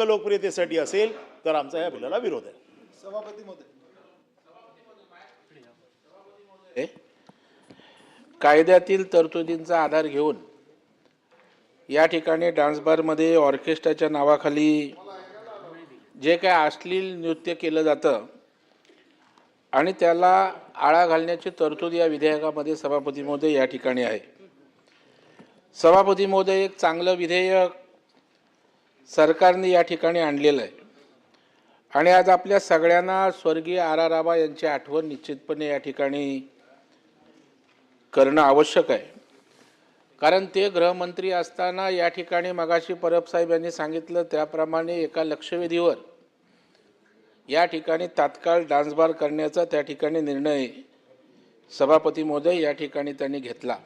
लोकप्रियतेसाठी असेल तर आमचा या बिलाला विरोध आहे. सभापती महोदय, कायद्यातील तरतुदींचा आधार घेऊन या ठिकाणी डान्स बारमध्ये ऑर्केस्ट्राच्या नावाखाली जे काय अश्लील नृत्य केलं जातं आणि त्याला आळा घालण्याची तरतूद या विधेयकामध्ये सभापती महोदय या ठिकाणी आहे. सभापती महोदय, एक चांगलं विधेयक सरकारने या ठिकाणी आणलेलं आहे आणि आज आपल्या सगळ्यांना स्वर्गीय R.R. आबा यांची आठवण निश्चितपणे या ठिकाणी करणं आवश्यक आहे. कारण ते गृहमंत्री असताना या ठिकाणी मगाशी परब साहेब यांनी सांगितलं त्याप्रमाणे एका लक्षवेधीवर या ठिकाणी तात्काळ डान्स बार करण्याचा त्या ठिकाणी निर्णय सभापती महोदय या ठिकाणी त्यांनी घेतला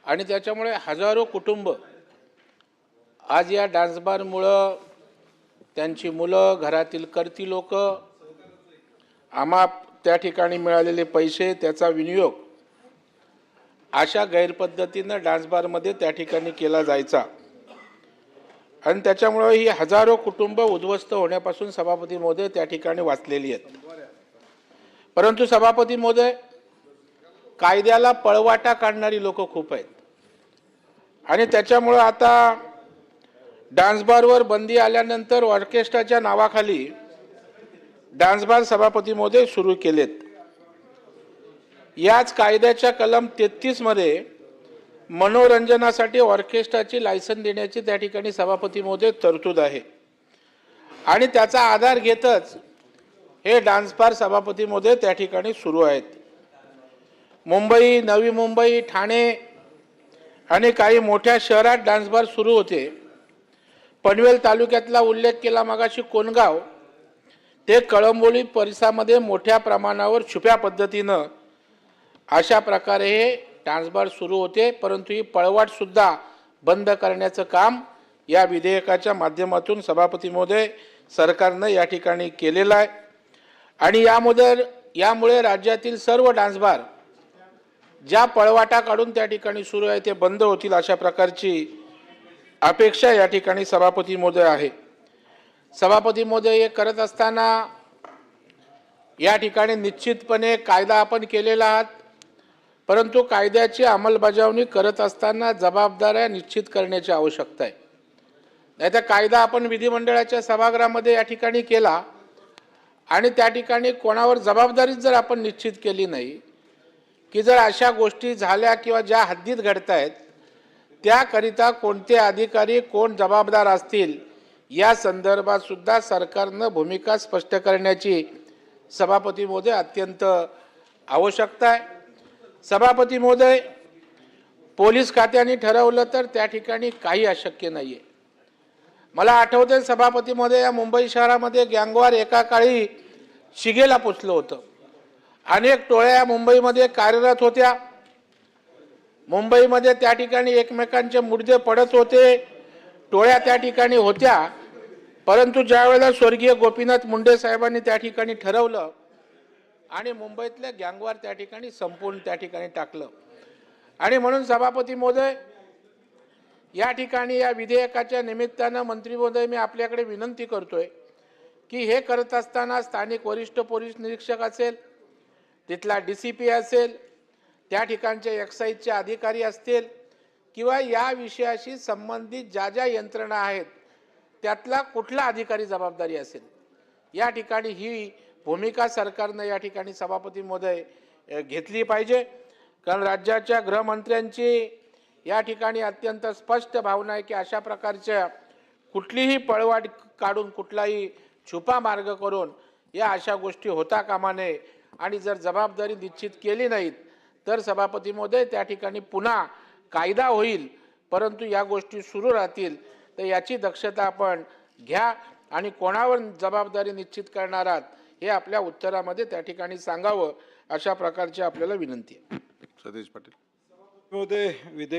आणि त्याच्यामुळे हजारो कुटुंब आज या डान्स बारमुळं त्यांची मुलं, घरातील कर्ती लोक, आम्हा त्या ठिकाणी मिळालेले पैसे, त्याचा विनियोग अशा गैरपद्धतीनं डान्स बारमध्ये त्या ठिकाणी केला जायचा आणि त्याच्यामुळे ही हजारो कुटुंब उद्ध्वस्त होण्यापासून सभापती महोदय त्या ठिकाणी वाचलेली आहेत. परंतु सभापती महोदय, कायद्याला पळवाटा काढणारी लोक खूप आहेत आणि त्याच्यामुळे आता डान्स बारवर बंदी आल्यानंतर ऑर्केस्ट्राच्या नावाखाली डान्स बार सभापती महोदय सुरू केलेत. याच कायद्याच्या कलम 33 मध्ये मनोरंजनासाठी ऑर्केस्ट्राची लायसन देण्याची त्या ठिकाणी सभापती महोदय तरतूद आहे आणि त्याचा आधार घेतच हे डान्स बार सभापती महोदय त्या ठिकाणी सुरू आहेत. मुंबई, नवी मुंबई, ठाणे आणि काही मोठ्या शहरात डान्स बार सुरू होते. पनवेल तालुक्यातला उल्लेख केला मगाशी कोणगाव ते कळंबोली परिसरामध्ये मोठ्या प्रमाणावर छुप्या पद्धतीनं अशा प्रकारे हे डान्स बार सुरू होते. परंतु ही पळवाट सुद्धा बंद करण्याचं काम या विधेयकाच्या माध्यमातून सभापती महोदय सरकारनं या ठिकाणी केलेलं आहे आणि यामुळे राज्यातील सर्व डान्स बार ज्या पळवाटा काढून त्या ठिकाणी सुरू आहे ते बंद होतील अशा प्रकारची अपेक्षा या ठिकाणी सभापती महोदय आहे. सभापती महोदय, हे करत असताना या ठिकाणी निश्चितपणे कायदा आपण केलेला आहात, परंतु कायद्याची अंमलबजावणी करत असताना जबाबदाऱ्या निश्चित करण्याची आवश्यकता आहे. नाहीतर कायदा आपण विधिमंडळाच्या सभागृहामध्ये या ठिकाणी केला आणि त्या ठिकाणी कोणावर जबाबदारीच जर आपण निश्चित केली नाही की जर अशा गोष्टी झाल्या किंवा ज्या हद्दीत घडत आहेत त्याकरिता कोणते अधिकारी कोण जबाबदार असतील या संदर्भात सुद्धा सरकारनं भूमिका स्पष्ट करण्याची सभापती महोदय अत्यंत आवश्यकता आहे. सभापती महोदय, पोलीस खात्याने ठरवलं तर त्या ठिकाणी काही अशक्य नाही आहे. मला आठवते सभापती महोदय, या मुंबई शहरामध्ये गँगवॉर एका काळी शिगेला पोचलं होतं. अनेक टोळ्या मुंबईमध्ये कार्यरत होत्या. मुंबईमध्ये त्या ठिकाणी एकमेकांचे मुडदे पडत होते, टोळ्या त्या ठिकाणी होत्या. परंतु ज्यावेळेला स्वर्गीय गोपीनाथ मुंडे साहेबांनी त्या ठिकाणी ठरवलं आणि मुंबईतल्या गँगवॉर त्या ठिकाणी संपूर्ण त्या ठिकाणी टाकलं आणि म्हणून सभापती महोदय, या ठिकाणी या विधेयकाच्या निमित्तानं मंत्री महोदय मी आपल्याकडे विनंती करतोय की हे करत असताना स्थानिक वरिष्ठ पोलीस निरीक्षक असेल, तिथला DCP असेल, त्या ठिकाणचे एक्साईजचे अधिकारी असतील किंवा या विषयाशी संबंधित ज्या ज्या यंत्रणा आहेत त्यातला कुठला अधिकारी जबाबदारी असेल, या ठिकाणी ही भूमिका सरकारनं या ठिकाणी सभापती महोदय घेतली पाहिजे. कारण राज्याच्या गृहमंत्र्यांची या ठिकाणी अत्यंत स्पष्ट भावना आहे की अशा प्रकारच्या कुठलीही पळवाट काढून कुठलाही छुपा मार्ग करून या अशा गोष्टी होता कामा नये आणि जर जबाबदारी निश्चित केली नाहीत तर सभापती महोदय त्या ठिकाणी पुन्हा कायदा होईल परंतु या गोष्टी सुरू राहतील. तर याची दक्षता आपण घ्या आणि कोणावर जबाबदारी निश्चित करणार आहात हे आपल्या उत्तरामध्ये त्या ठिकाणी सांगावं अशा प्रकारची आपल्याला विनंती आहे. सतीश पाटील महोदय, विधेयक